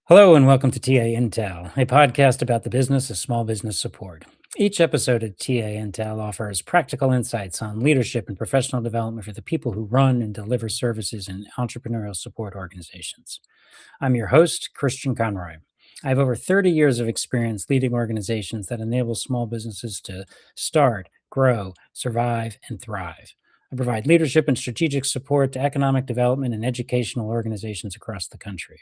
Hello and welcome to TA Intel, a podcast about the business of small business support. Each episode of TA Intel offers practical insights on leadership and professional development for the people who run and deliver services in entrepreneurial support organizations. I'm your host, Christian Conroy. I have over 30 years of experience leading organizations that enable small businesses to start, grow, survive, and thrive. I provide leadership and strategic support to economic development and educational organizations across the country.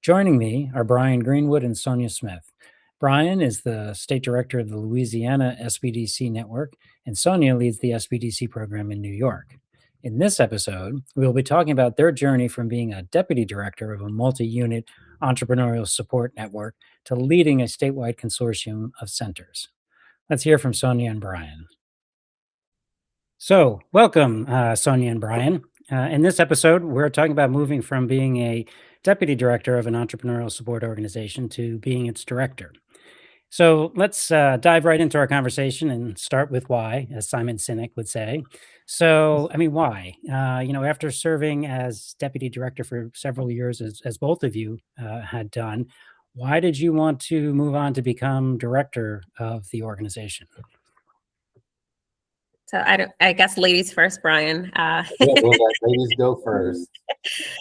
Joining me are Bryan Greenwood and Sonya Smith. Bryan is the State Director of the Louisiana SBDC Network, and Sonya leads the SBDC program in New York. In this episode, we will be talking about their journey from being a deputy director of a multi-unit entrepreneurial support network to leading a statewide consortium of centers. Let's hear from Sonya and Bryan. So, welcome, Sonya and Bryan. In this episode, we're talking about moving from being a deputy director of an entrepreneurial support organization to being its director. So let's dive right into our conversation and start with why, as Simon Sinek would say. So, why? After serving as deputy director for several years, as both of you had done, why did you want to move on to become director of the organization? So I guess ladies first, Bryan. We'll let ladies go first.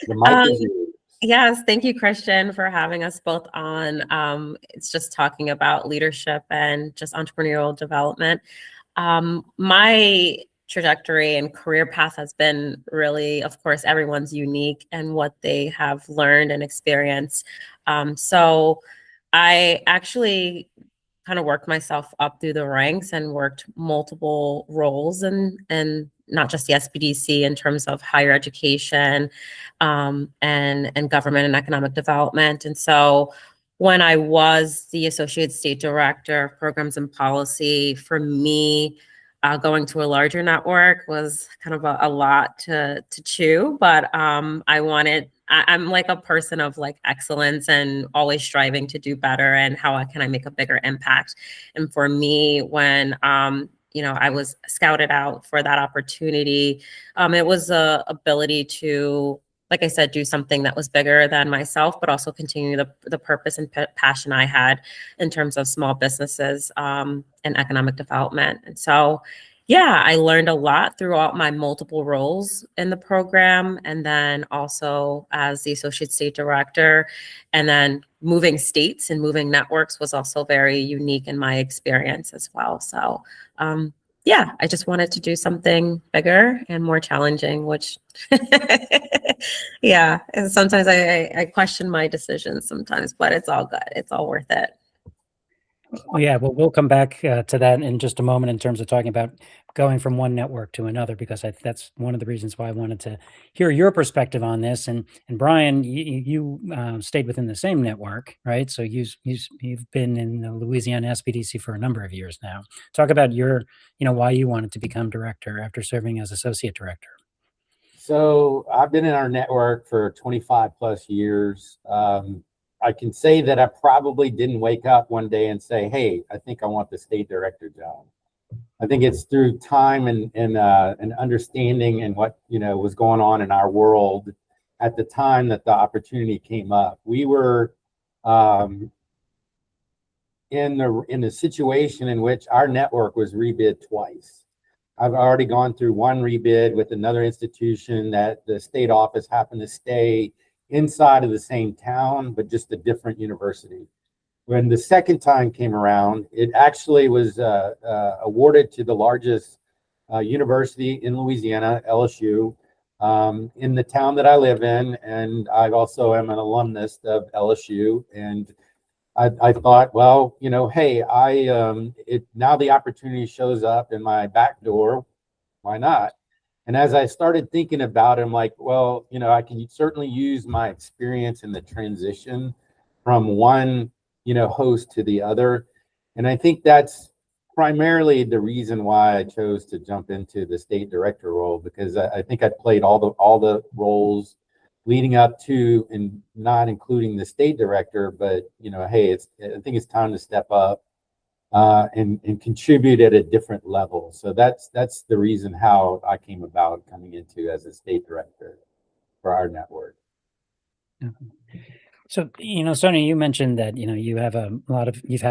The mic is yours. Yes, thank you, Christian, for having us both on. It's just talking about leadership and just entrepreneurial development. My trajectory and career path has been really, of course, everyone's unique and what they have learned and experienced. So I actually kind of worked myself up through the ranks and worked multiple roles and not just the SBDC in terms of higher education and government and economic development. And so when I was the Associate State Director of Programs and Policy, for me, going to a larger network was kind of a lot to chew, but I'm like a person of like excellence and always striving to do better and how can I make a bigger impact. And for me, when I was scouted out for that opportunity, it was a ability to, like I said, do something that was bigger than myself, but also continue the purpose and passion I had in terms of small businesses and economic development. And so, yeah, I learned a lot throughout my multiple roles in the program, and then also as the Associate State Director, and then moving states and moving networks was also very unique in my experience as well. So, I just wanted to do something bigger and more challenging, which, and sometimes I question my decisions sometimes, but it's all good. It's all worth it. Well, we'll come back to that in just a moment in terms of talking about going from one network to another, because that's one of the reasons why I wanted to hear your perspective on this. And Bryan, you stayed within the same network, right? So you've been in the Louisiana SBDC for a number of years now. Talk about why you wanted to become director after serving as associate director. So I've been in our network for 25 plus years. I can say that I probably didn't wake up one day and say, hey, I think I want the state director job. I think it's through time and understanding and what was going on in our world at the time that the opportunity came up. We were in the situation in which our network was rebid twice. I've already gone through one rebid with another institution that the state office happened to stay inside of the same town, but just a different university. When the second time came around, it actually was awarded to the largest university in Louisiana, LSU, in the town that I live in. And I also am an alumnus of LSU. And I thought, well, hey, now the opportunity shows up in my back door, why not? And as I started thinking about it, I'm like, well, I can certainly use my experience in the transition from one, host to the other. And I think that's primarily the reason why I chose to jump into the state director role, because I think I played all the roles leading up to and not including the state director. But, hey, I think it's time to step up and contribute at a different level. So that's the reason how I came about coming into as a state director for our network. So, Sonia, you mentioned that, you've had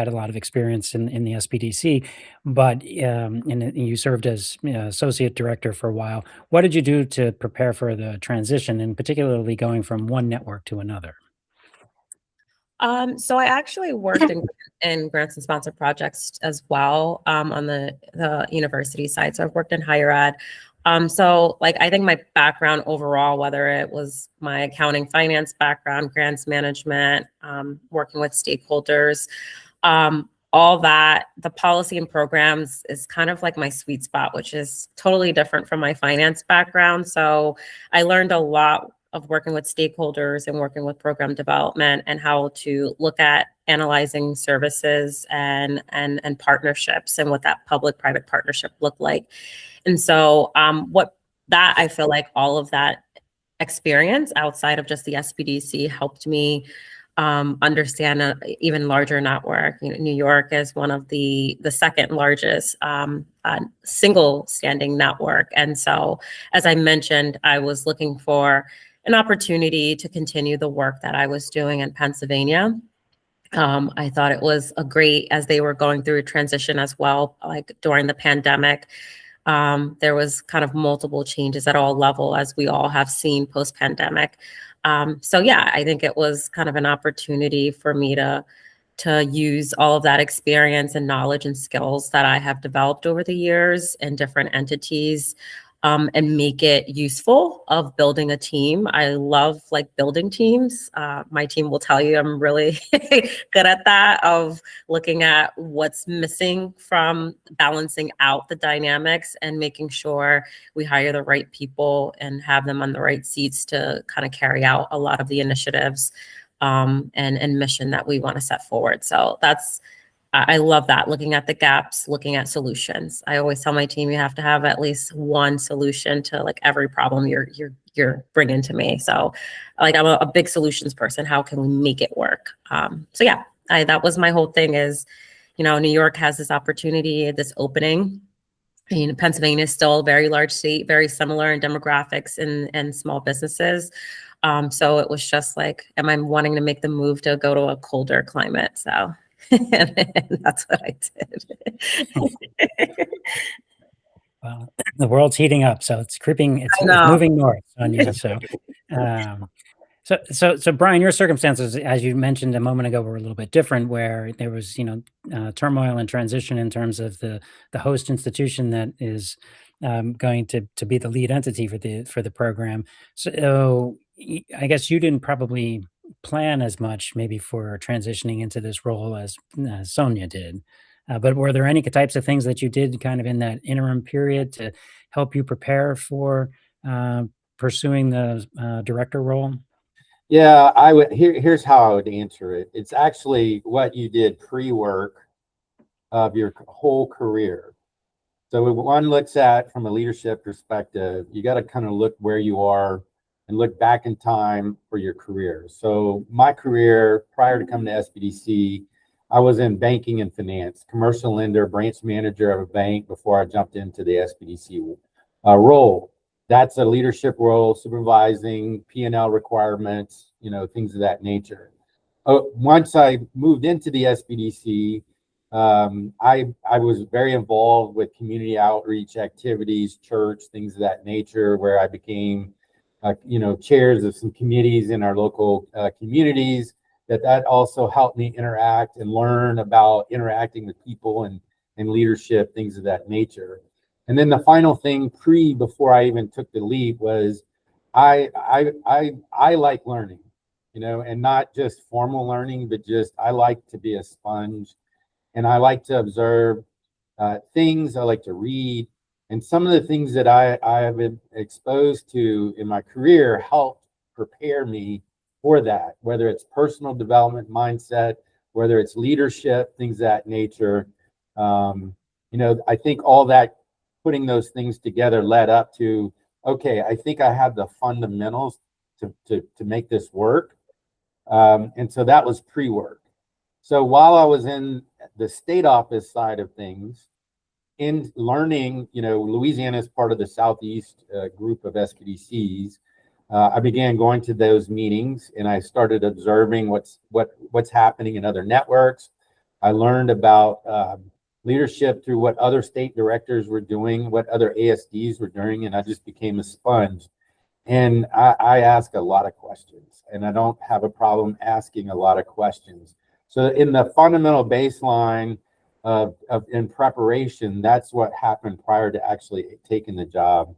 a lot of experience in the SBDC, but and you served as associate director for a while. What did you do to prepare for the transition, and particularly going from one network to another? So I actually worked in grants and sponsored projects as well, on the university side. So I've worked in higher ed. So like I think my background overall, whether it was my accounting finance background, grants management, working with stakeholders, all that, the policy and programs is kind of like my sweet spot, which is totally different from my finance background. So I learned a lot of working with stakeholders and working with program development and how to look at analyzing services and partnerships and what that public-private partnership looked like. And so what that I feel like all of that experience outside of just the SBDC helped me understand an even larger network. New York is one of the second largest single standing network. And so, as I mentioned, I was looking for an opportunity to continue the work that I was doing in Pennsylvania. I thought it was a great, as they were going through a transition as well, like during the pandemic. There was kind of multiple changes at all level, as we all have seen post-pandemic. So yeah, I think it was kind of an opportunity for me to use all of that experience and knowledge and skills that I have developed over the years in different entities, and make it useful of building a team. I love like building teams. My team will tell you I'm really good at that, of looking at what's missing from balancing out the dynamics and making sure we hire the right people and have them on the right seats to kind of carry out a lot of the initiatives and mission that we want to set forward. So I love that, looking at the gaps, looking at solutions. I always tell my team, you have to have at least one solution to like every problem you're bringing to me. So like I'm a big solutions person. How can we make it work? So yeah, that was my whole thing is, New York has this opportunity, this opening. Pennsylvania is still a very large state, very similar in demographics and small businesses. So it was just like, am I wanting to make the move to go to a colder climate? So and that's what I did. Well, the world's heating up, so it's creeping. It's moving north on you. So, so Bryan, your circumstances, as you mentioned a moment ago, were a little bit different, where there was, turmoil and transition in terms of the host institution that is going to be the lead entity for the program. So, I guess you didn't probably plan as much maybe for transitioning into this role as Sonya did. But were there any types of things that you did kind of in that interim period to help you prepare for pursuing the director role? Yeah, I would. Here's how I would answer it. It's actually what you did pre-work of your whole career. So when one looks at from a leadership perspective, you got to kind of look where you are and look back in time for your career. So my career prior to coming to SBDC, I was in banking and finance, commercial lender, branch manager of a bank before I jumped into the SBDC role. That's a leadership role, supervising P&L requirements, things of that nature. Once I moved into the SBDC, I was very involved with community outreach activities, church, things of that nature, where I became chairs of some committees in our local communities. That also helped me interact and learn about interacting with people and leadership, things of that nature. And then the final thing before I even took the leap was I like learning, and not just formal learning, but just I like to be a sponge, and I like to observe things. I like to read. And some of the things that I have been exposed to in my career helped prepare me for that, whether it's personal development mindset, whether it's leadership, things of that nature. I think all that, putting those things together led up to, okay, I think I have the fundamentals to make this work. And so that was pre-work. So while I was in the state office side of things, in learning, Louisiana is part of the Southeast group of SBDCs. I began going to those meetings, and I started observing what's happening in other networks. I learned about leadership through what other state directors were doing, what other ASDs were doing, and I just became a sponge. And I ask a lot of questions, and I don't have a problem asking a lot of questions. So in the fundamental baseline of in preparation, that's what happened prior to actually taking the job.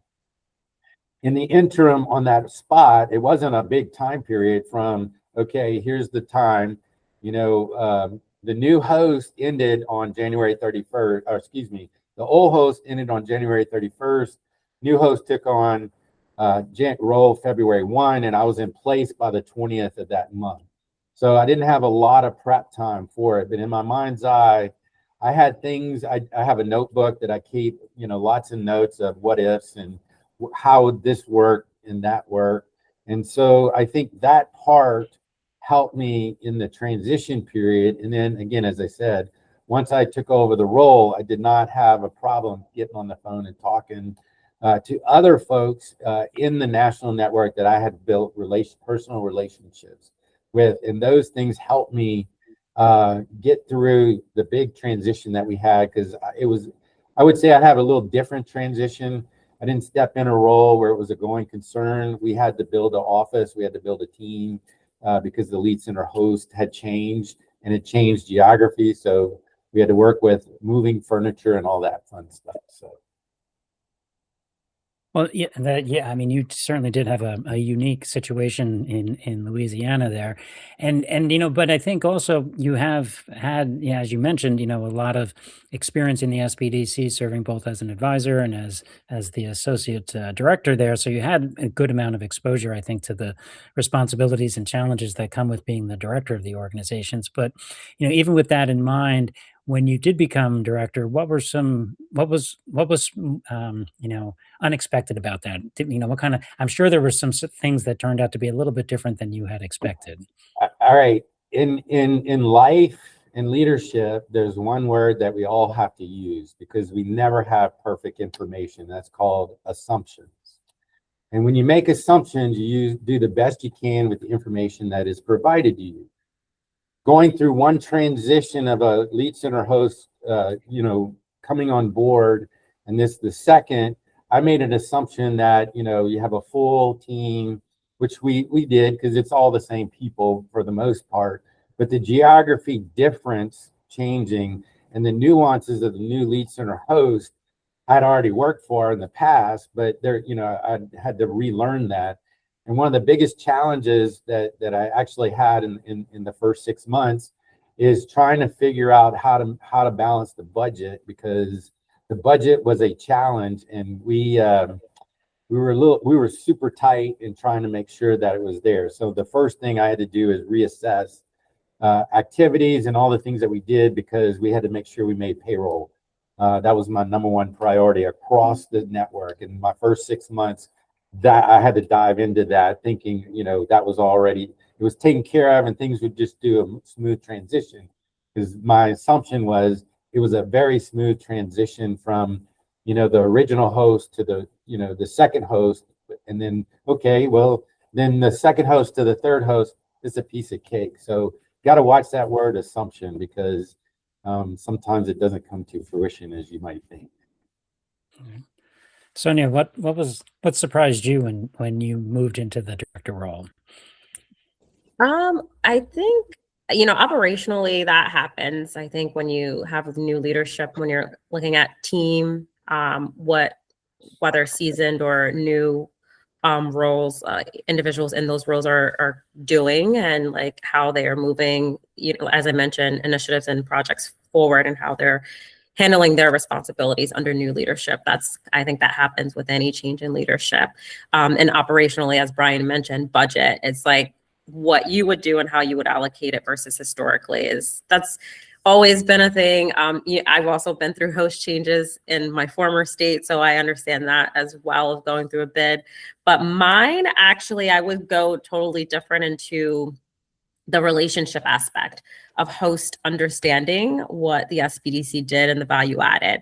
In the interim on that spot, it wasn't a big time period from, okay, here's the time, the new host ended on January 31st, or excuse me, the old host ended on January 31st. New host took on role February 1, and I was in place by the 20th of that month. So I didn't have a lot of prep time for it, but in my mind's eye, I had things, I have a notebook that I keep, lots of notes of what ifs and how would this work and that work. And so I think that part helped me in the transition period. And then again, as I said, once I took over the role, I did not have a problem getting on the phone and talking to other folks in the national network that I had built personal relationships with. And those things helped me get through the big transition that we had, because I would say I have a little different transition. I didn't step in a role where it was a going concern. We had to build an office. We had to build a team because the lead center host had changed, and it changed geography. So we had to work with moving furniture and all that fun stuff. So. Well, yeah. I mean, you certainly did have a unique situation in Louisiana there, and but I think also you have had, as you mentioned, a lot of experience in the SBDC, serving both as an advisor and as the associate director there. So you had a good amount of exposure, I think, to the responsibilities and challenges that come with being the director of the organizations. But even with that in mind, when you did become director, what was unexpected about that? What kind of, I'm sure there were some things that turned out to be a little bit different than you had expected. All right. In life and leadership, there's one word that we all have to use because we never have perfect information. That's called assumptions. And when you make assumptions, you do the best you can with the information that is provided to you. Going through one transition of a lead center host, coming on board, and the second, I made an assumption that, you have a full team, which we did, because it's all the same people for the most part, but the geography difference changing and the nuances of the new lead center host I'd already worked for in the past, but I had to relearn that. And one of the biggest challenges that I actually had in the first 6 months is trying to figure out how to balance the budget, because the budget was a challenge, and we were super tight in trying to make sure that it was there. So the first thing I had to do is reassess activities and all the things that we did, because we had to make sure we made payroll. That was my number one priority across the network. In my first 6 months, that I had to dive into that, thinking, that was already, it was taken care of and things would just do a smooth transition. Because my assumption was it was a very smooth transition from, the original host to the second host. And then, okay, well, then the second host to the third host is a piece of cake. So got to watch that word assumption, because sometimes it doesn't come to fruition as you might think. Mm-hmm. Sonya, what surprised you when you moved into the director role? I think, operationally that happens. I think when you have new leadership, when you're looking at team, whether seasoned or new roles, individuals in those roles are doing, and like how they are moving, as I mentioned, initiatives and projects forward, and how they're handling their responsibilities under new leadership. I think that happens with any change in leadership. And operationally, as Bryan mentioned, budget, it's like what you would do and how you would allocate it versus historically that's always been a thing. I've also been through host changes in my former state, so I understand that as well, of going through a bid. But mine, actually, I would go totally different into the relationship aspect of host understanding what the SBDC did and the value added.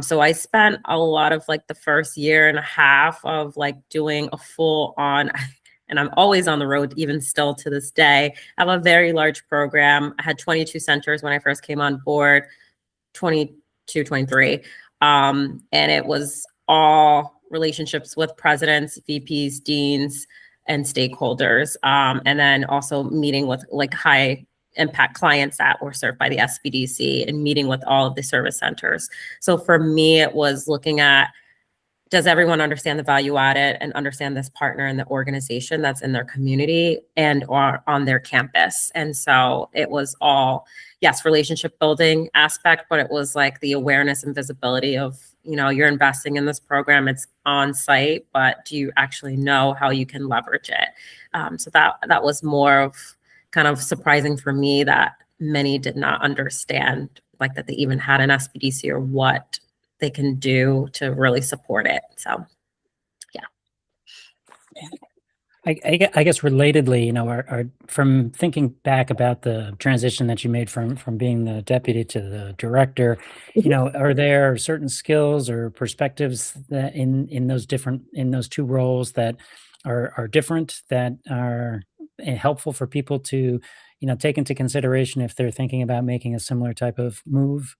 So I spent a lot of like the first year and a half of like doing a full on, and I'm always on the road, even still to this day. I have a very large program. I had 22 centers when I first came on board, 22, 23. And it was all relationships with presidents, VPs, deans, and stakeholders. And then also meeting with like high impact clients that were served by the SBDC and meeting with all of the service centers. So for me, it was looking at, does everyone understand the value added and understand this partner and the organization that's in their community and or on their campus? And so it was all, yes, relationship building aspect, but it was like the awareness and visibility of, you know, you're investing in this program, it's on site, but do you actually know how you can leverage it? So that was more of kind of surprising for me, that many did not understand like that they even had an SBDC or what they can do to really support it. So, yeah. I guess relatedly, you know, from thinking back about the transition that you made from being the deputy to the director, you know, are there certain skills or perspectives that in those two roles that are different, that are helpful for people to, you know, take into consideration if they're thinking about making a similar type of move?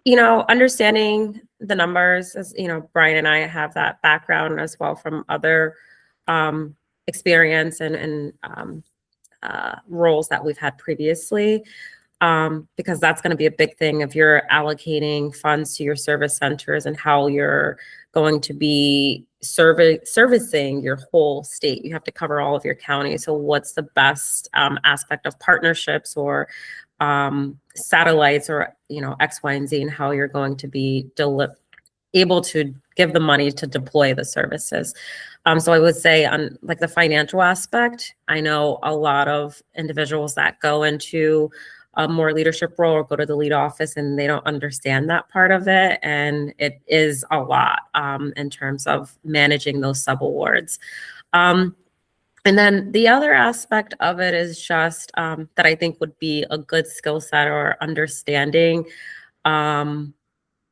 You know, understanding the numbers, as you know, Bryan and I have that background as well from other experience and roles that we've had previously, because that's going to be a big thing if you're allocating funds to your service centers and how you're going to be servicing your whole state. You have to cover all of your counties. So what's the best aspect of partnerships or satellites or, you know, X, Y, and Z, and how you're going to be able to give the money to deploy the services. So I would say on like the financial aspect, I know a lot of individuals that go into a more leadership role or go to the lead office and they don't understand that part of it. And it is a lot in terms of managing those subawards. And then the other aspect of it is just that I think would be a good skill set or understanding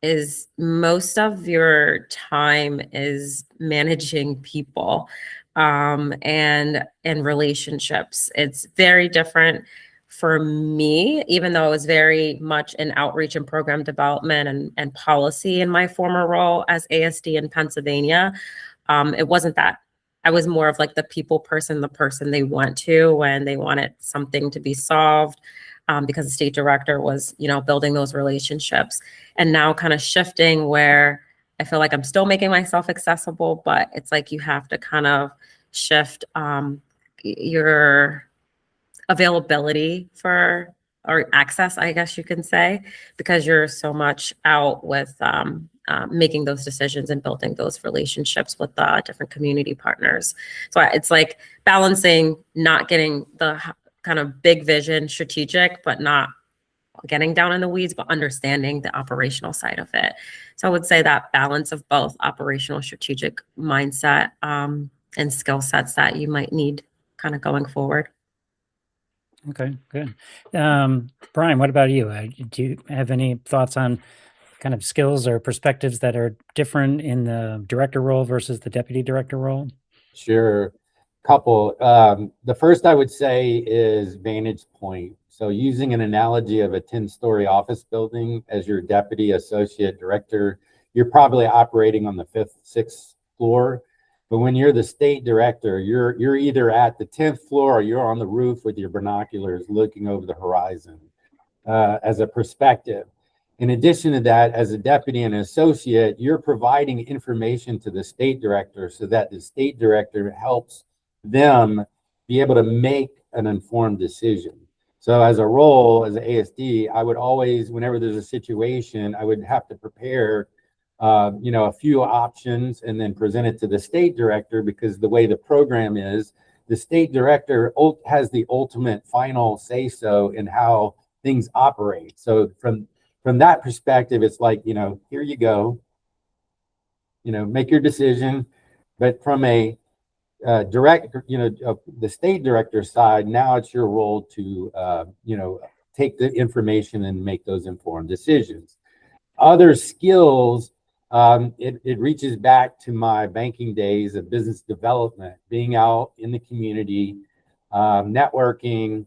is most of your time is managing people and relationships. It's very different for me, even though I was very much in outreach and program development and policy in my former role as ASD in Pennsylvania. It wasn't that. I was more of like the people person, the person they went to when they wanted something to be solved, because the state director was, you know, building those relationships. And now kind of shifting where I feel like I'm still making myself accessible, but it's like you have to kind of shift your availability for, or access, I guess you can say, because you're so much out with making those decisions and building those relationships with different community partners. So it's like balancing, not getting the kind of big vision strategic, but not getting down in the weeds, but understanding the operational side of it. So I would say that balance of both operational strategic mindset and skill sets that you might need kind of going forward. Okay, good. Bryan, what about you? Do you have any thoughts on kind of skills or perspectives that are different in the director role versus the deputy director role? Sure. Couple. The first I would say is vantage point. So using an analogy of a 10-story office building as your deputy associate director, you're probably operating on the 5th, 6th floor. But when you're the state director, you're either at the 10th floor or you're on the roof with your binoculars looking over the horizon as a perspective. In addition to that, as a deputy and an associate, you're providing information to the state director so that the state director helps them be able to make an informed decision. So as a role, as an ASD, I would always, whenever there's a situation, I would have to prepare a few options and then present it to the state director, because the way the program is, the state director has the ultimate final say so in how things operate. So from that perspective, it's like, here you go, make your decision. But from a the state director side, now it's your role to, take the information and make those informed decisions. Other skills it reaches back to my banking days of business development, being out in the community, networking,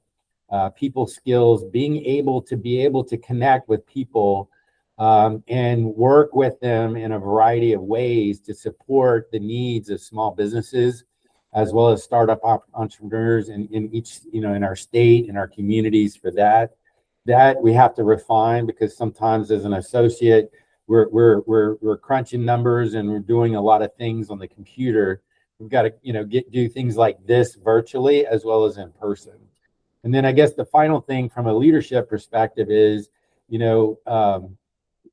people skills, being able to connect with people and work with them in a variety of ways to support the needs of small businesses, as well as startup entrepreneurs in each, in our state, in our communities. For that we have to refine, because sometimes as an associate, we're crunching numbers and we're doing a lot of things on the computer. We've got to, do things like this virtually as well as in person. And then I guess the final thing from a leadership perspective is,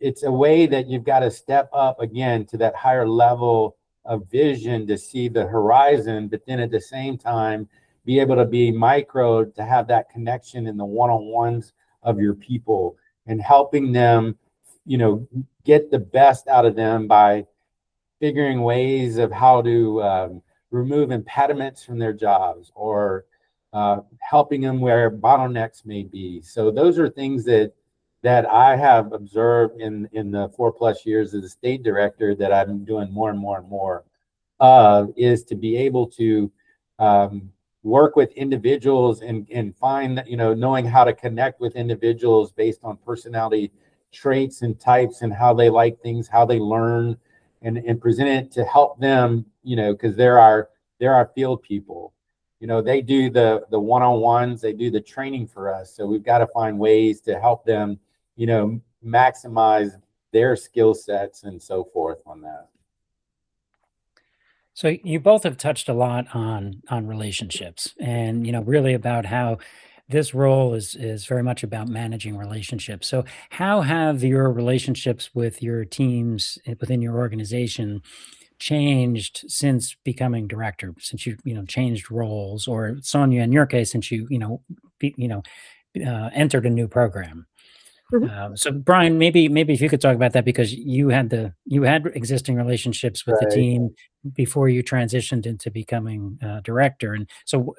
it's a way that you've got to step up again to that higher level of vision to see the horizon, but then at the same time, be able to be micro, to have that connection in the one-on-ones of your people and helping them, get the best out of them by figuring ways of how to remove impediments from their jobs, or helping them where bottlenecks may be. So those are things that I have observed in the 4+ years as a state director that I'm doing more and more and more of, is to be able to work with individuals and find that, knowing how to connect with individuals based on personality traits and types and how they like things, how they learn, and present it to help them, because they're our field people. They do the one-on-ones, they do the training for us. So we've got to find ways to help them, maximize their skill sets and so forth on that. So you both have touched a lot on relationships, and really about how this role is very much about managing relationships. So how have your relationships with your teams within your organization changed since becoming director, since you changed roles, or Sonya, in your case, since you entered a new program? So Bryan, maybe if you could talk about that, because you had existing relationships with the Right. team before you transitioned into becoming director, and so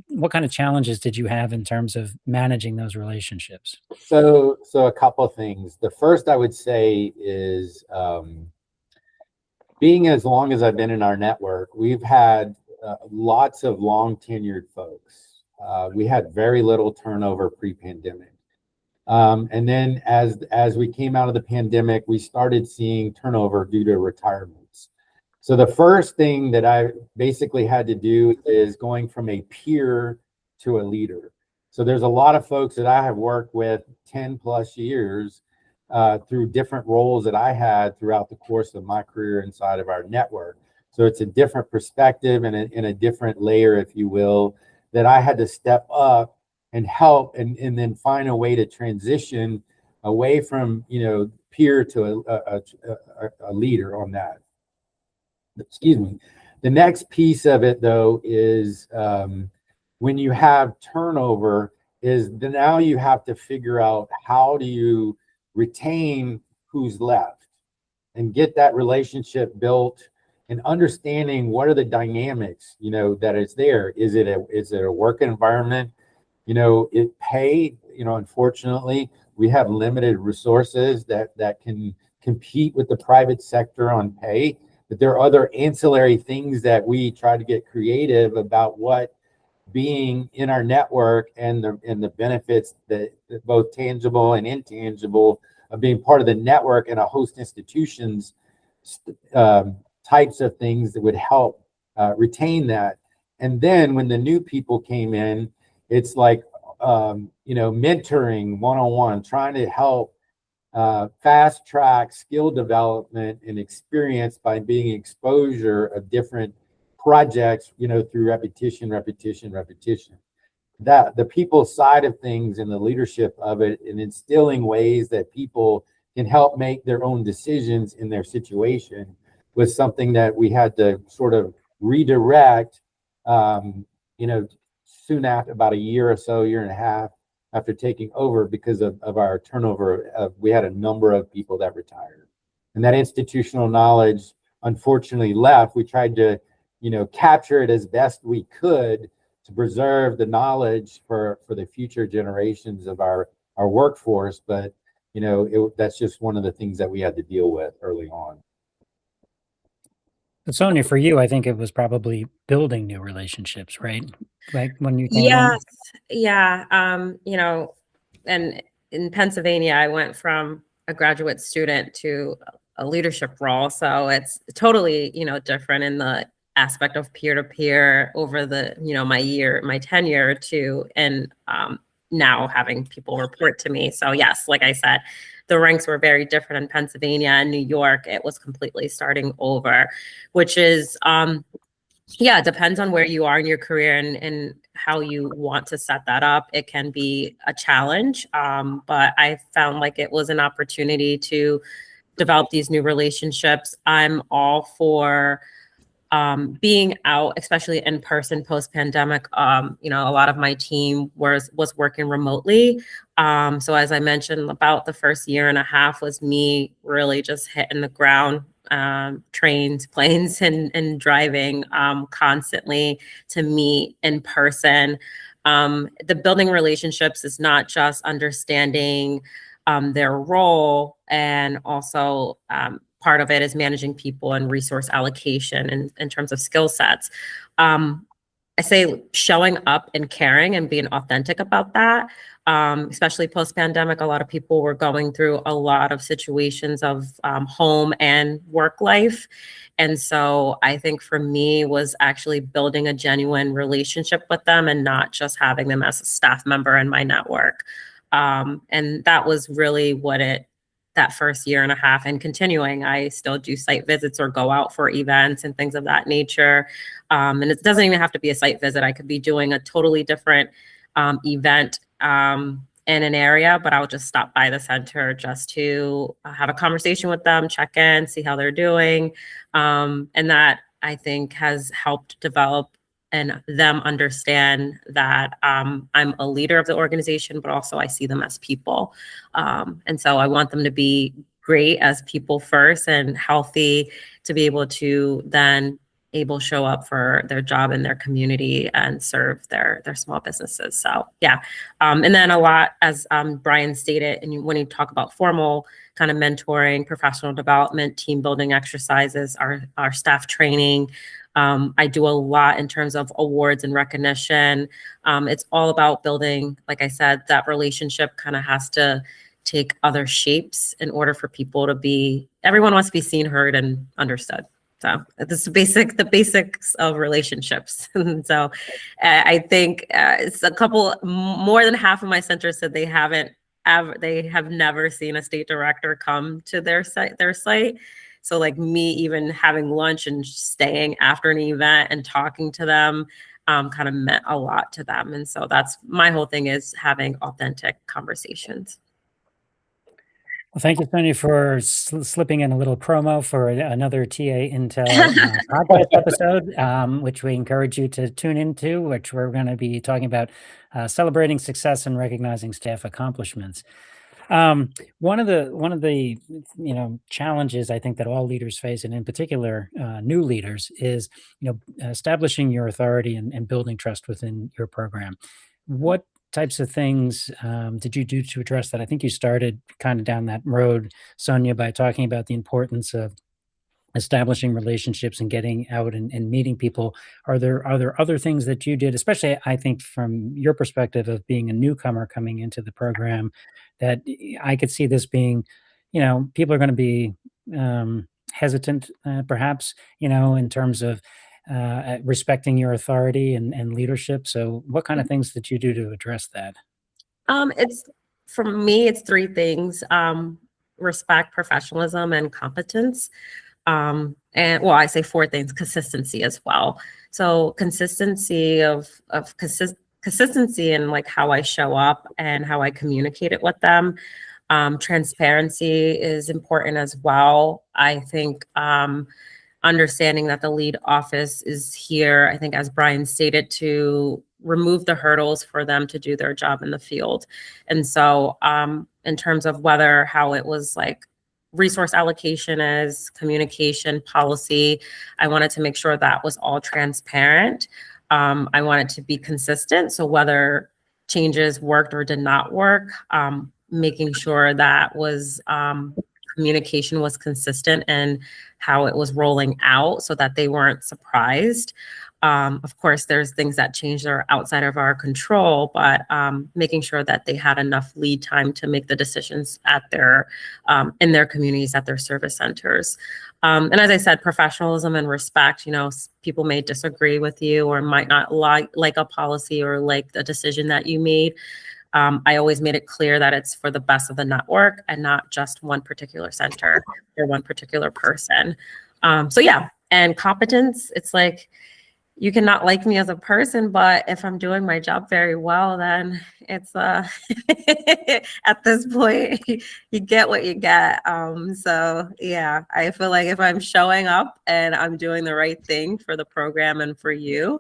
what kind of challenges did you have in terms of managing those relationships? So a couple of things. The first I would say is, being as long as I've been in our network, we've had lots of long tenured folks. We had very little turnover pre-pandemic. And then as we came out of the pandemic, we started seeing turnover due to retirements. So the first thing that I basically had to do is going from a peer to a leader. So there's a lot of folks that I have worked with 10+ years through different roles that I had throughout the course of my career inside of our network. So it's a different perspective and a different layer, if you will, that I had to step up and help and then find a way to transition away from, peer to a leader on that. Excuse me. The next piece of it, though, is when you have turnover, is now you have to figure out how do you retain who's left and get that relationship built, and understanding what are the dynamics, that is there. Is it a work environment? It pay, unfortunately, we have limited resources that can compete with the private sector on pay, but there are other ancillary things that we try to get creative about, what being in our network and the benefits that both tangible and intangible of being part of the network and a host institutions, types of things that would help retain that. And then when the new people came in, it's like mentoring one-on-one, trying to help fast track skill development and experience by being exposure of different projects, through repetition. That the people side of things and the leadership of it, and instilling ways that people can help make their own decisions in their situation, was something that we had to sort of redirect, soon after, about a year or so, year and a half after taking over, because of our turnover. We had a number of people that retired, and that institutional knowledge unfortunately left. We tried to, capture it as best we could to preserve the knowledge for the future generations of our workforce. But that's just one of the things that we had to deal with early on. But Sonia, for you, I think it was probably building new relationships, right? Like when you came Yes, in? yeah. And in Pennsylvania, I went from a graduate student to a leadership role. So it's totally, different in the aspect of peer-to-peer over the, my tenure to, and now having people report to me. So yes, like I said, the ranks were very different in Pennsylvania and New York. It was completely starting over, which is, yeah, it depends on where you are in your career and how you want to set that up. It can be a challenge, but I found like it was an opportunity to develop these new relationships. I'm all for being out, especially in person post-pandemic. A lot of my team was working remotely. So as I mentioned, about the first year and a half was me really just hitting the ground, trains, planes, and driving constantly to meet in person. The building relationships is not just understanding their role, and also part of it is managing people and resource allocation in terms of skill sets. I say showing up and caring and being authentic about that, especially post-pandemic. A lot of people were going through a lot of situations of home and work life. And so I think for me was actually building a genuine relationship with them and not just having them as a staff member in my network. And that was really what that first year and a half, and continuing, I still do site visits or go out for events and things of that nature. And it doesn't even have to be a site visit. I could be doing a totally different event in an area, but I'll just stop by the center just to have a conversation with them, check in, see how they're doing. And that I think has helped develop and them understand that I'm a leader of the organization, but also I see them as people. And so I want them to be great as people first and healthy to be able to then show up for their job in their community and serve their small businesses. So yeah. And then a lot, as Bryan stated, and when you talk about formal kind of mentoring, professional development, team building exercises, our staff training, I do a lot in terms of awards and recognition. It's all about building, like I said, that relationship kind of has to take other shapes in order for people to everyone wants to be seen, heard, and understood. So this is the basics of relationships. And so I think it's more than half of my centers said they have never seen a state director come to their site. So like me even having lunch and staying after an event and talking to them kind of meant a lot to them. And so that's my whole thing, is having authentic conversations. Well, thank you, Sonia, for slipping in a little promo for another TA Intel podcast episode, which we encourage you to tune into, which we're going to be talking about celebrating success and recognizing staff accomplishments. One of the challenges I think that all leaders face, and in particular new leaders, is establishing your authority and building trust within your program. What types of things did you do to address that? I think you started kind of down that road, Sonia, by talking about the importance of establishing relationships and getting out and meeting people. Are there other things that you did, especially I think from your perspective of being a newcomer coming into the program, that I could see this being, people are going to be hesitant perhaps, in terms of respecting your authority and leadership. So what kind of things did you do to address that? For me, it's three things: respect, professionalism, and competence. I say four things: consistency as well. So consistency consistency in like how I show up and how I communicate it with them. Transparency is important as well. I think understanding that the lead office is here, I think, as Bryan stated, to remove the hurdles for them to do their job in the field. And so in terms of how it was like resource allocation is, communication, policy, I wanted to make sure that was all transparent. I wanted to be consistent. So whether changes worked or did not work, making sure that was communication was consistent and how it was rolling out so that they weren't surprised. Of course, there's things that change that are outside of our control, but making sure that they had enough lead time to make the decisions at their in their communities, at their service centers. And as I said, professionalism and respect. People may disagree with you or might not like a policy or like the decision that you made. I always made it clear that it's for the best of the network and not just one particular center or one particular person. So yeah, and competence, it's like, you cannot like me as a person, but if I'm doing my job very well, then it's at this point, you get what you get. So yeah, I feel like if I'm showing up and I'm doing the right thing for the program and for you,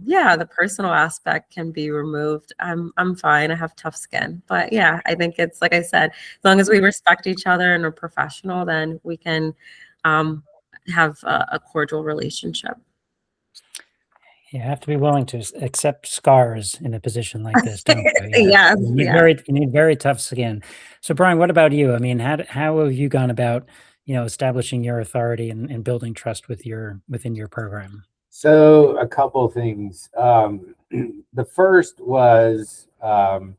yeah, the personal aspect can be removed. I'm fine. I have tough skin, but yeah, I think it's like I said, as long as we respect each other and are professional, then we can have a cordial relationship. You have to be willing to accept scars in a position like this, don't you? Yes, You need yeah. very tough skin. So, Bryan, what about you? I mean, how have you gone about, establishing your authority and building trust within your program? So a couple of things. The first was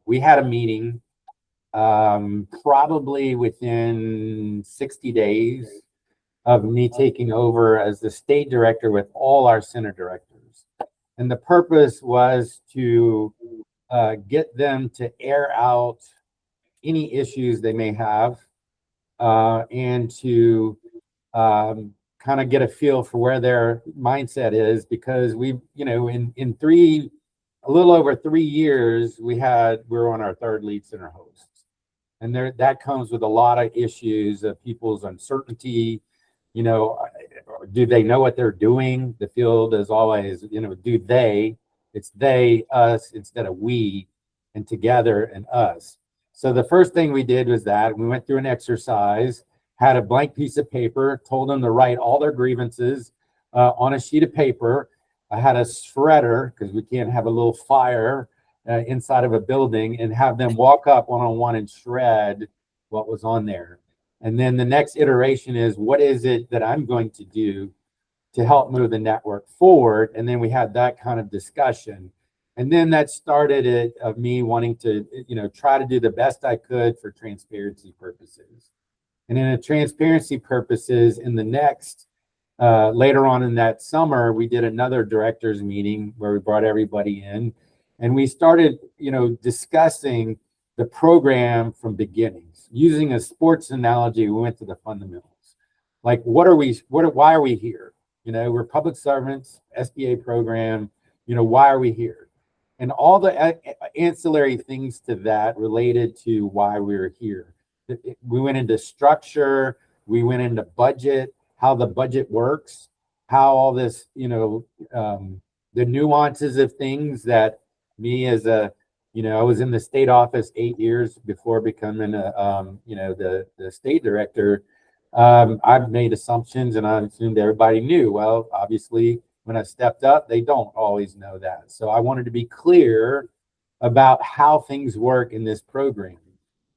we had a meeting probably within 60 days of me taking over as the state director with all our center directors. And the purpose was to get them to air out any issues they may have and to kind of get a feel for where their mindset is, because we've, in a little over 3 years, we're on our third lead center host. And that comes with a lot of issues of people's uncertainty. Do they know what they're doing? The field is always, do they? It's they, us, instead of we, and together and us. So the first thing we did was that we went through an exercise, had a blank piece of paper, told them to write all their grievances on a sheet of paper. I had a shredder, because we can't have a little fire inside of a building, and have them walk up one-on-one and shred what was on there. And then the next iteration is, what is it that I'm going to do to help move the network forward? And then we had that kind of discussion. And then that started it of me wanting to, try to do the best I could for transparency purposes. And in a transparency purposes, in the next, later on in that summer, we did another directors meeting where we brought everybody in, and we started, discussing the program from beginnings. Using a sports analogy, we went to the fundamentals. Like, why are we here? We're public servants, SBA program, why are we here? And all the ancillary things to that related to why we were here. We went into structure, we went into budget, how the budget works, how all this, the nuances of things that me as I was in the state office 8 years before becoming the state director. I've made assumptions and I assumed everybody knew. Well, obviously, when I stepped up, they don't always know that. So I wanted to be clear about how things work in this program.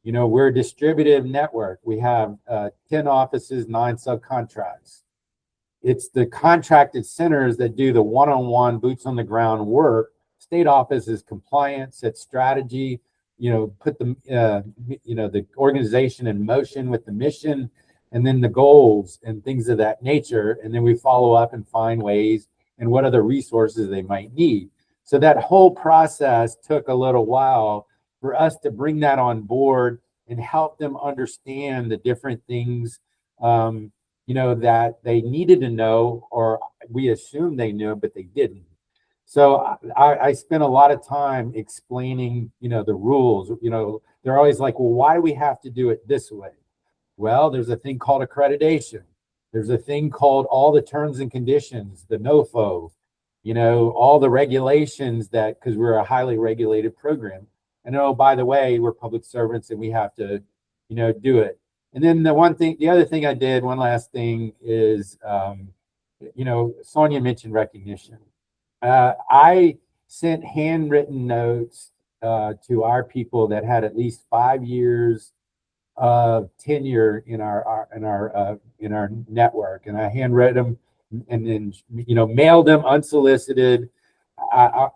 We're a distributive network. We have 10 offices, 9 subcontracts. It's the contracted centers that do the one-on-one, boots on the ground work. State office is compliance, set strategy, put the the organization in motion with the mission, and then the goals and things of that nature. And then we follow up and find ways and what other resources they might need. So that whole process took a little while for us to bring that on board and help them understand the different things, that they needed to know, or we assumed they knew, but they didn't. So I spent a lot of time explaining, the rules. They're always like, well, why do we have to do it this way? Well, there's a thing called accreditation. There's a thing called all the terms and conditions, the NOFO, all the regulations because we're a highly regulated program. And oh, by the way, we're public servants and we have to, do it. And then the other thing I did, one last thing is, Sonya mentioned recognition. I sent handwritten notes to our people that had at least 5 years of tenure in our network, and I handwrote them and then mailed them unsolicited. I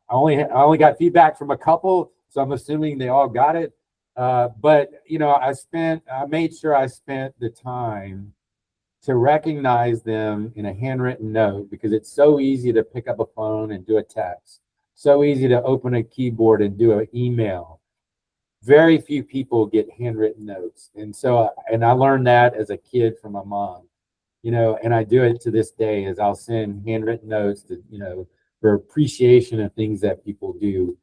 only got feedback from a couple, so I'm assuming they all got it. But I made sure I spent the time to recognize them in a handwritten note, because it's so easy to pick up a phone and do a text, so easy to open a keyboard and do an email. Very few people get handwritten notes. And I learned that as a kid from my mom, and I do it to this day, as I'll send handwritten notes to, for appreciation of things that people do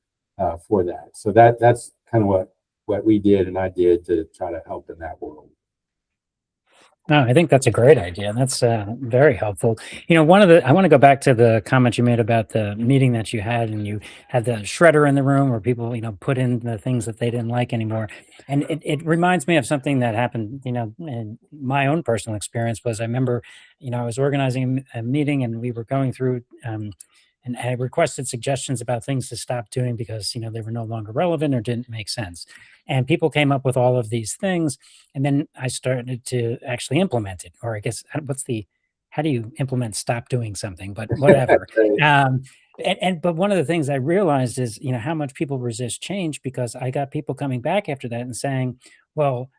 for that. So that's kind of what we did and I did to try to help in that world. No, I think that's a great idea. That's very helpful. I want to go back to the comment you made about the meeting that you had, and you had the shredder in the room where people, put in the things that they didn't like anymore. And it reminds me of something that happened, in my own personal experience. Was I remember, I was organizing a meeting, and we were going through, and I requested suggestions about things to stop doing because, they were no longer relevant or didn't make sense. And people came up with all of these things. And then I started to actually implement it, or I guess, how do you implement stop doing something, but whatever. But one of the things I realized is, how much people resist change, because I got people coming back after that and saying, well,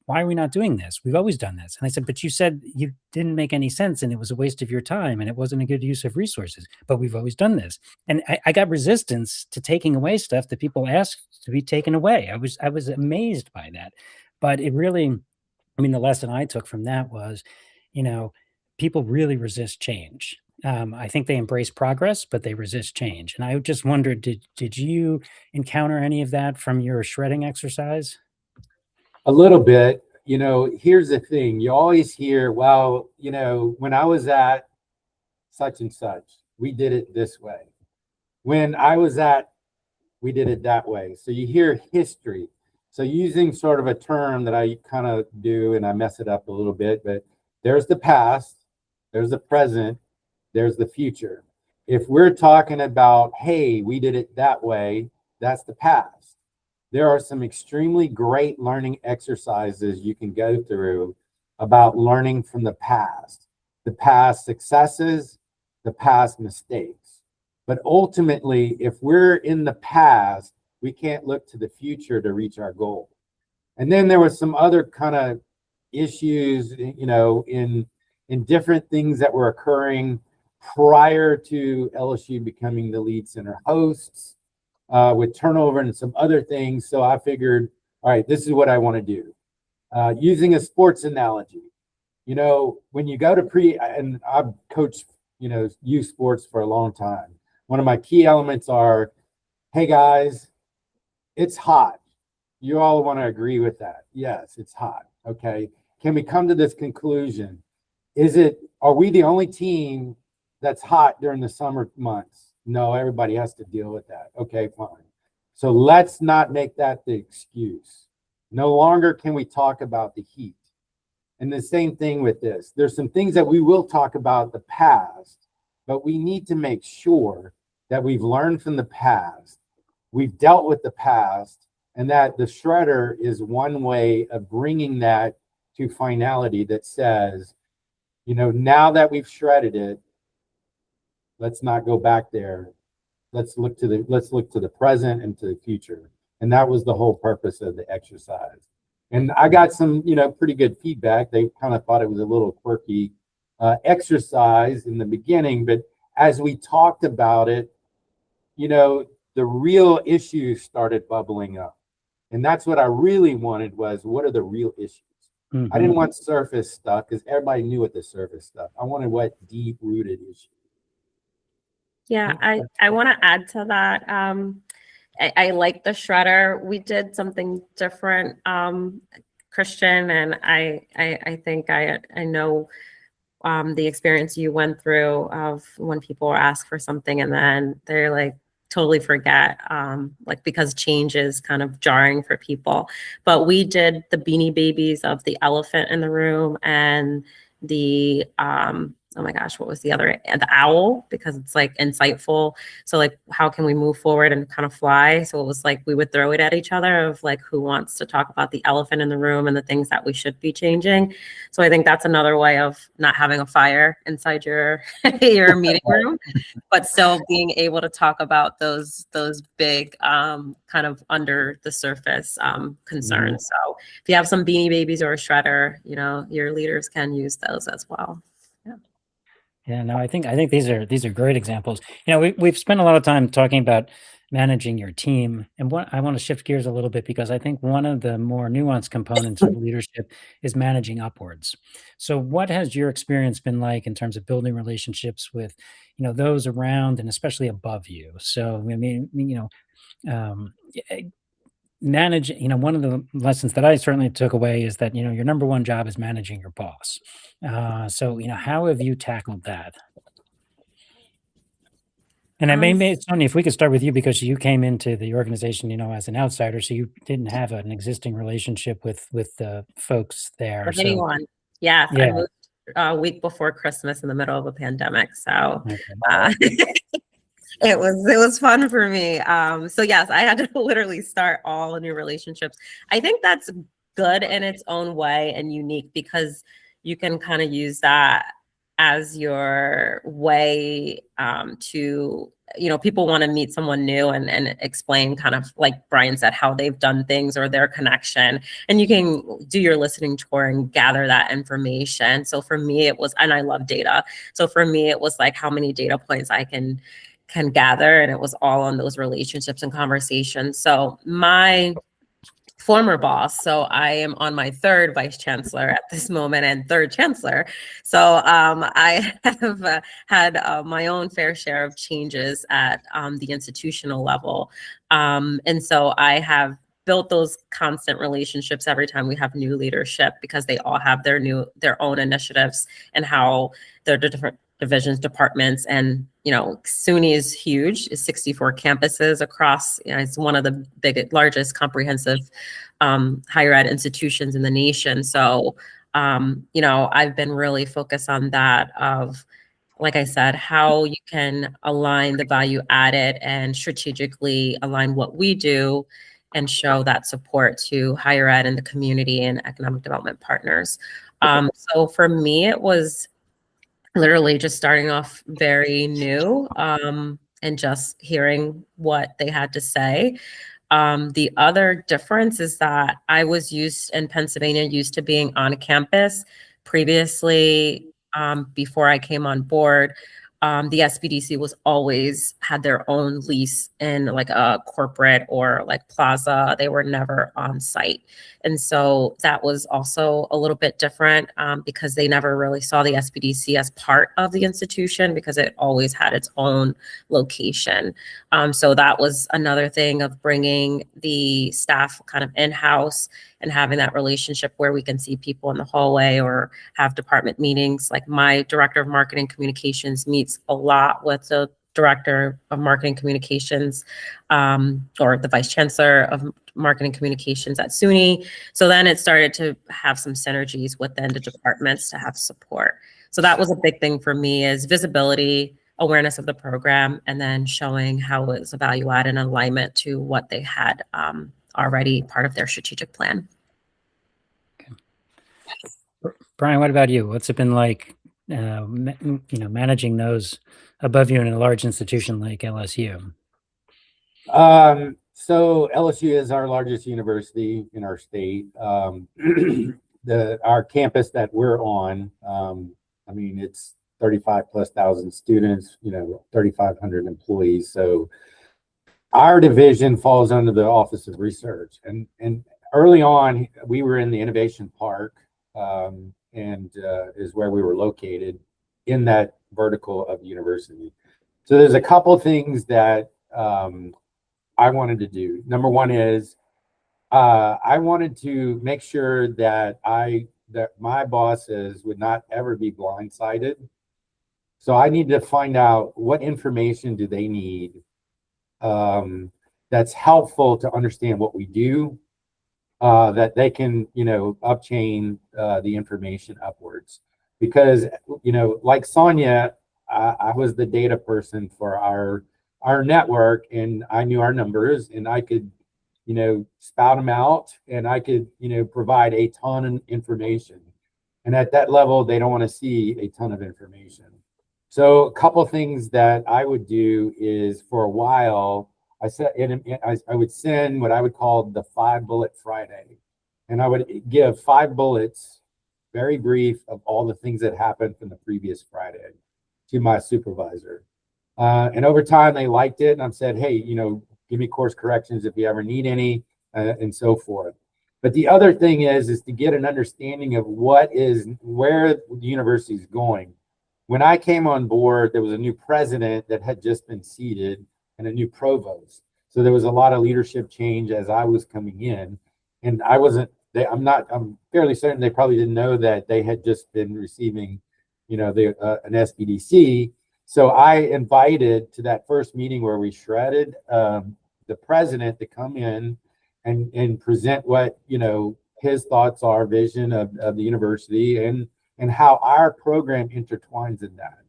why are we not doing this? We've always done this. And I said, but you said you didn't make any sense, and it was a waste of your time, and it wasn't a good use of resources, but we've always done this. And I got resistance to taking away stuff that people asked to be taken away. I was amazed by that. But it really, the lesson I took from that was, people really resist change. I think they embrace progress, but they resist change. And I just wondered, did you encounter any of that from your shredding exercise? A little bit. Here's the thing. You always hear, well, when I was at such and such, we did it this way. When I was at, we did it that way. So you hear history. So using sort of a term that I kind of do, and I mess it up a little bit, but there's the past, there's the present, there's the future. If we're talking about, hey, we did it that way, that's the past. There are some extremely great learning exercises you can go through about learning from the past successes, the past mistakes. But ultimately, if we're in the past, we can't look to the future to reach our goal. And then there was some other kind of issues, in different things that were occurring prior to LSU becoming the lead center hosts, with turnover and some other things. So I figured, all right, this is what I want to do. Using a sports analogy, when you go to and I've coached, youth sports for a long time. One of my key elements are, hey guys, it's hot. You all want to agree with that. Yes, it's hot. Okay. Can we come to this conclusion? Are we the only team that's hot during the summer months? No, everybody has to deal with that. Okay, fine. So let's not make that the excuse. No longer can we talk about the heat. And the same thing with this. There's some things that we will talk about the past, but we need to make sure that we've learned from the past, we've dealt with the past, and that the shredder is one way of bringing that to finality that says, now that we've shredded it, let's not go back there. Let's look to the present and to the future. And that was the whole purpose of the exercise. And I got some, pretty good feedback. They kind of thought it was a little quirky exercise in the beginning, but as we talked about it, the real issues started bubbling up. And that's what I really wanted was, what are the real issues? Mm-hmm. I didn't want surface stuff because everybody knew what the surface stuff. I wanted what deep-rooted issues. Yeah, I want to add to that. I like the shredder. We did something different, Christian, and I think I know the experience you went through of when people ask for something and then they're like totally forget, because change is kind of jarring for people. But we did the Beanie Babies of the elephant in the room and the oh my gosh, what was the other, the owl, because it's like insightful. So like, how can we move forward and kind of fly? So it was like, we would throw it at each other of like, who wants to talk about the elephant in the room and the things that we should be changing. So I think that's another way of not having a fire inside your, your meeting room, but still being able to talk about those big kind of under the surface concerns. So if you have some Beanie Babies or a shredder, you know, your leaders can use those as well. Yeah, no, I think these are great examples. You know, we've spent a lot of time talking about managing your team, and what I want to shift gears a little bit because I think one of the more nuanced components of leadership is managing upwards. So, what has your experience been like in terms of building relationships with, you know, those around and especially above you? So, I mean, you know, manage, you know, one of the lessons that I certainly took away is that, you know, your number one job is managing your boss. So, you know, how have you tackled that? And I Um, may Sonia, if we could start with you because you came into the organization, you know, as an outsider, so you didn't have an existing relationship with the folks there. with So anyone. Yes, yeah, I moved a week before Christmas in the middle of a pandemic. So okay. it was fun for me. So yes, I had to literally start all new relationships. I think that's good in its own way and unique because you can kind of use that as your way to, you know, people want to meet someone new and explain kind of like Bryan said, how they've done things or their connection. And you can do your listening tour and gather that information. So for me, it was, and I love data. So for me, it was like how many data points I can gather, and it was all on those relationships and conversations. So my former boss, so I am on my third vice chancellor at this moment and third chancellor. So I have had my own fair share of changes at the institutional level. And so I have built those constant relationships every time we have new leadership because they all have their own initiatives and how their different divisions, departments, and you know, SUNY is huge. It's 64 campuses across. You know, it's one of the largest comprehensive higher ed institutions in the nation. So, you know, I've been really focused on that of, like I said, how you can align the value added and strategically align what we do and show that support to higher ed and the community and economic development partners. So for me, it was literally just starting off very new and just hearing what they had to say. The other difference is that I was used in Pennsylvania, used to being on campus previously. Before I came on board, the SBDC was always had their own lease in like a corporate or like plaza. They were never on site. And so that was also a little bit different because they never really saw the SBDC as part of the institution because it always had its own location. So that was another thing of bringing the staff kind of in-house and having that relationship where we can see people in the hallway or have department meetings. Like my director of marketing communications meets a lot with the director of marketing communications or the vice chancellor of marketing communications at SUNY. So then it started to have some synergies within the departments to have support. So that was a big thing for me is visibility, awareness of the program, and then showing how it was a value add and alignment to what they had already part of their strategic plan. Bryan, what about you? What's it been like, you know, managing those above you in a large institution like LSU? So LSU is our largest university in our state. Our campus that we're on, I mean, it's 35,000+ students, you know, 3,500 employees. So our division falls under the Office of Research. And early on, we were in the Innovation Park, and is where we were located in that vertical of the university. So there's a couple things that I wanted to do. Number one is I wanted to make sure that my bosses would not ever be blindsided. So I need to find out what information do they need that's helpful to understand what we do, that they can, you know, upchain the information upwards. because, like Sonya, I was the data person for our network, and I knew our numbers, and I could, spout them out, and I could, provide a ton of information. And at that level, they don't want to see a ton of information. So a couple of things that I would do is, for a while, I would send what I would call the 5-bullet Friday. And I would give 5 bullets, very brief, of all the things that happened from the previous Friday to my supervisor. And over time, they liked it. And I said, hey, give me course corrections if you ever need any, and so forth. But the other thing is to get an understanding of where the university is going. When I came on board, there was a new president that had just been seated and a new provost. So there was a lot of leadership change as I was coming in. And I'm fairly certain they probably didn't know that they had just been receiving, an SBDC. So I invited to that first meeting where we shredded the president to come in and present what, his thoughts are, vision of the university, and how our program intertwines in that.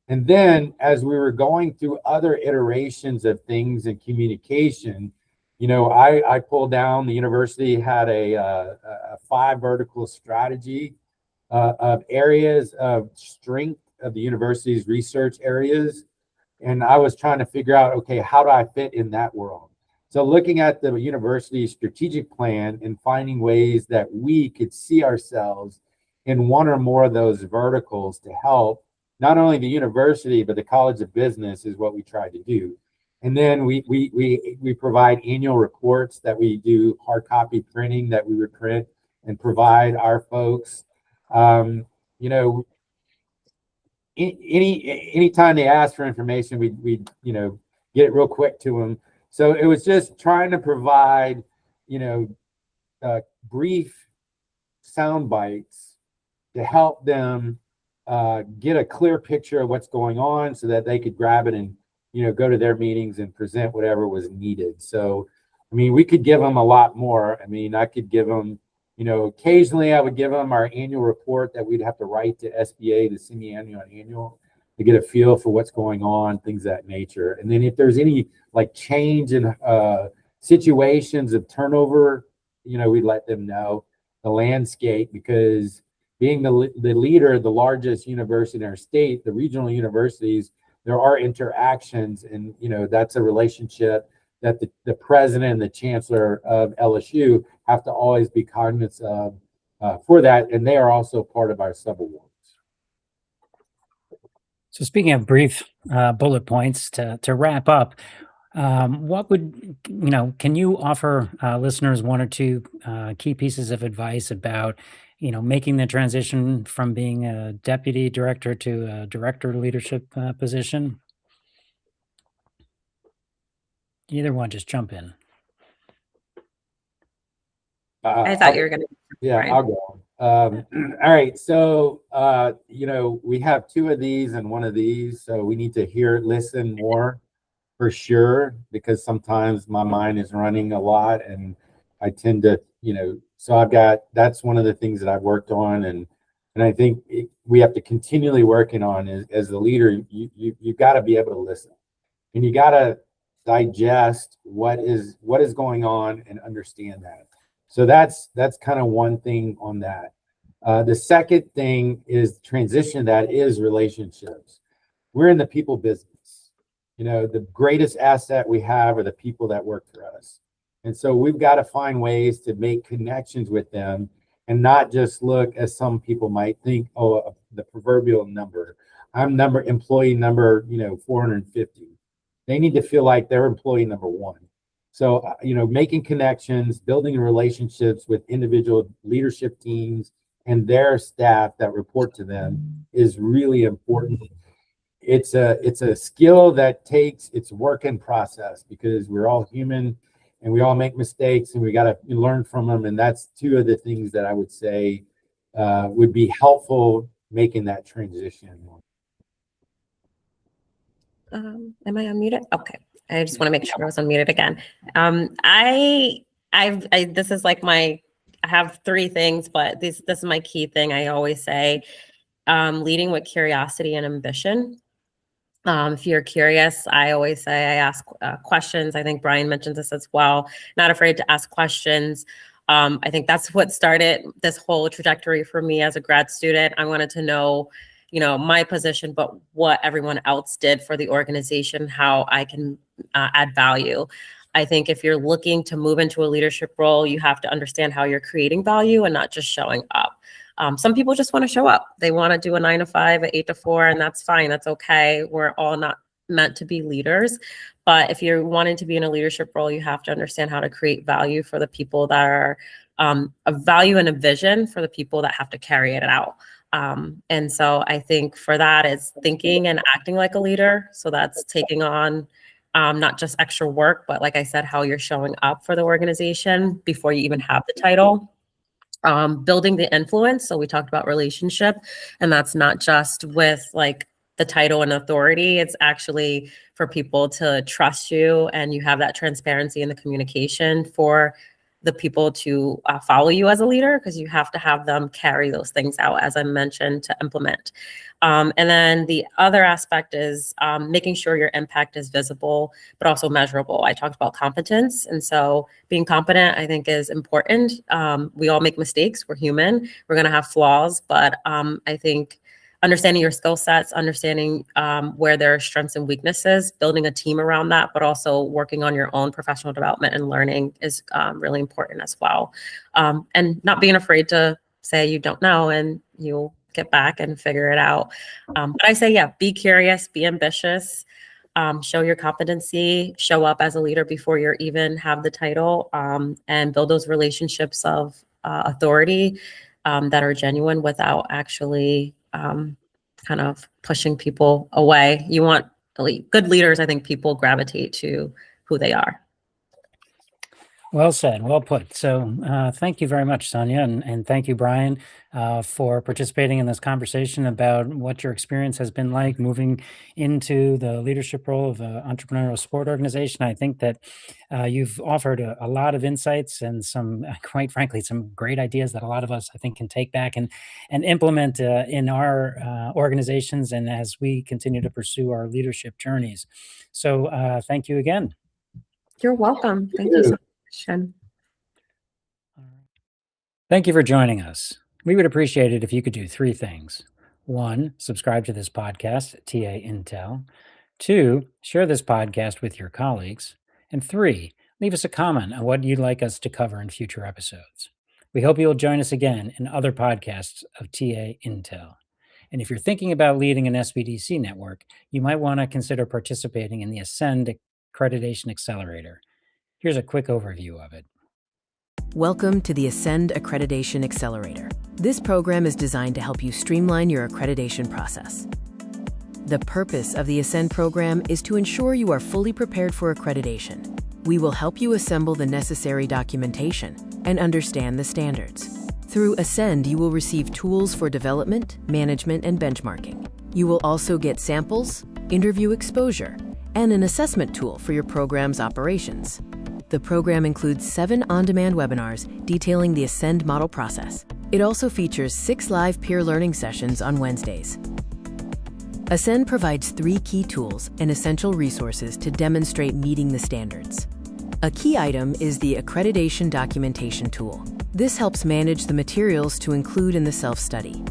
And then as we were going through other iterations of things in communication, I pulled down, the university had a 5 vertical strategy of areas of strength of the university's research areas. And I was trying to figure out, okay, how do I fit in that world? So looking at the university's strategic plan and finding ways that we could see ourselves in one or more of those verticals to help not only the university, but the College of Business is what we try to do. And then we provide annual reports that we do hard copy printing that we would print and provide our folks. Anytime they ask for information, we get it real quick to them. So it was just trying to provide, brief sound bites to help them get a clear picture of what's going on, so that they could grab it and go to their meetings and present whatever was needed. So, we could give them a lot more. I could give them, occasionally I would give them our annual report that we'd have to write to SBA, the semi-annual and annual, to get a feel for what's going on, things of that nature. And then if there's any change in situations of turnover, we'd let them know the landscape, because being the leader of the largest university in our state, the regional universities, there are interactions, and that's a relationship that the president and the chancellor of LSU have to always be cognizant of for that, and they are also part of our subawards. So speaking of brief bullet points to wrap up, what would, can you offer listeners 1 or 2 key pieces of advice about, making the transition from being a deputy director to a director leadership position? Either one, just jump in. I thought you were going to. Yeah, I'll go. All right. So, we have 2 of these and 1 of these. So we need to listen more for sure, because sometimes my mind is running a lot and I tend to, so that's one of the things that I've worked on. And I think we have to continually working on as the leader, you've got to be able to listen, and you got to digest what is going on and understand that. So that's kind of one thing on that. The second thing is transition, that is relationships. We're in the people business. The greatest asset we have are the people that work for us. And so we've got to find ways to make connections with them, and not just look, as some people might think, oh, the proverbial number. I'm employee number, 450. They need to feel like they're employee number 1. So, making connections, building relationships with individual leadership teams and their staff that report to them is really important. It's a skill that takes, it's work in process, because we're all human and we all make mistakes, and we got to learn from them. And that's 2 of the things that I would say would be helpful making that transition. Am I unmuted? Okay. I just want to make sure I was unmuted again. This is I have 3 things, but this is my key thing. I always say, leading with curiosity and ambition. If you're curious, I always say I ask questions. I think Bryan mentions this as well. Not afraid to ask questions. I think that's what started this whole trajectory for me as a grad student. I wanted to know, my position, but what everyone else did for the organization, how I can add value. I think if you're looking to move into a leadership role, you have to understand how you're creating value and not just showing up. Some people just want to show up. They want to do a 9 to 5, a 8 to 4, and that's fine. That's okay. We're all not meant to be leaders. But if you're wanting to be in a leadership role, you have to understand how to create value for the people that are a value and a vision for the people that have to carry it out. And so I think for that, it's thinking and acting like a leader. So that's taking on not just extra work, but like I said, how you're showing up for the organization before you even have the title. Building the influence. So we talked about relationship, and that's not just with like the title and authority. It's actually for people to trust you, and you have that transparency in the communication for the people to follow you as a leader, because you have to have them carry those things out, as I mentioned, to implement. And then the other aspect is making sure your impact is visible, but also measurable. I talked about competence. And so being competent, I think, is important. We all make mistakes. We're human. We're going to have flaws. But I think understanding your skill sets, understanding where there are strengths and weaknesses, building a team around that, but also working on your own professional development and learning is really important as well. And not being afraid to say you don't know, and you'll get back and figure it out. But I say, be curious, be ambitious, show your competency, show up as a leader before you even have the title, and build those relationships of authority that are genuine without actually kind of pushing people away. You want good leaders. I think people gravitate to who they are. Well said, well put. So thank you very much, Sonya, and thank you, Bryan, for participating in this conversation about what your experience has been like moving into the leadership role of an entrepreneurial support organization. I think that you've offered a lot of insights and some, quite frankly, some great ideas that a lot of us, I think, can take back and implement in our organizations and as we continue to pursue our leadership journeys. So thank you again. You're welcome. Thank you so much. Thank you for joining us. We would appreciate it if you could do 3 things. 1, subscribe to this podcast at TA Intel. 2, share this podcast with your colleagues. And 3, leave us a comment on what you'd like us to cover in future episodes. We hope you'll join us again in other podcasts of TA Intel. And if you're thinking about leading an SBDC network, you might want to consider participating in the Ascend Accreditation Accelerator. Here's a quick overview of it. Welcome to the Ascend Accreditation Accelerator. This program is designed to help you streamline your accreditation process. The purpose of the Ascend program is to ensure you are fully prepared for accreditation. We will help you assemble the necessary documentation and understand the standards. Through Ascend, you will receive tools for development, management, and benchmarking. You will also get samples, interview exposure, and an assessment tool for your program's operations. The program includes 7 on-demand webinars detailing the Ascend model process. It also features 6 live peer learning sessions on Wednesdays. Ascend provides 3 key tools and essential resources to demonstrate meeting the standards. A key item is the Accreditation Documentation Tool. This helps manage the materials to include in the self-study.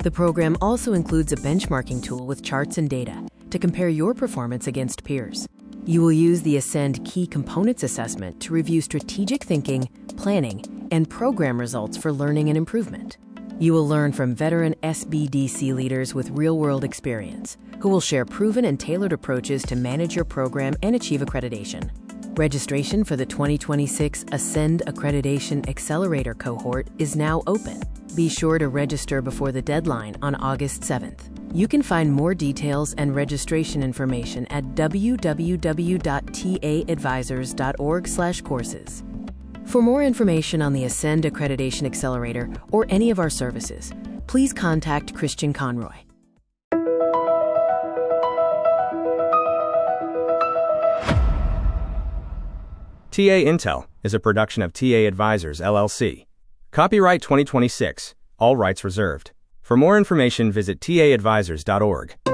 The program also includes a benchmarking tool with charts and data to compare your performance against peers. You will use the Ascend Key Components Assessment to review strategic thinking, planning, and program results for learning and improvement. You will learn from veteran SBDC leaders with real-world experience, who will share proven and tailored approaches to manage your program and achieve accreditation. Registration for the 2026 Ascend Accreditation Accelerator cohort is now open. Be sure to register before the deadline on August 7th. You can find more details and registration information at www.taadvisors.org/courses. For more information on the Ascend Accreditation Accelerator or any of our services, please contact Christian Conroy. TA Intel is a production of TA Advisors, LLC. Copyright 2026, all rights reserved. For more information, visit taadvisors.org.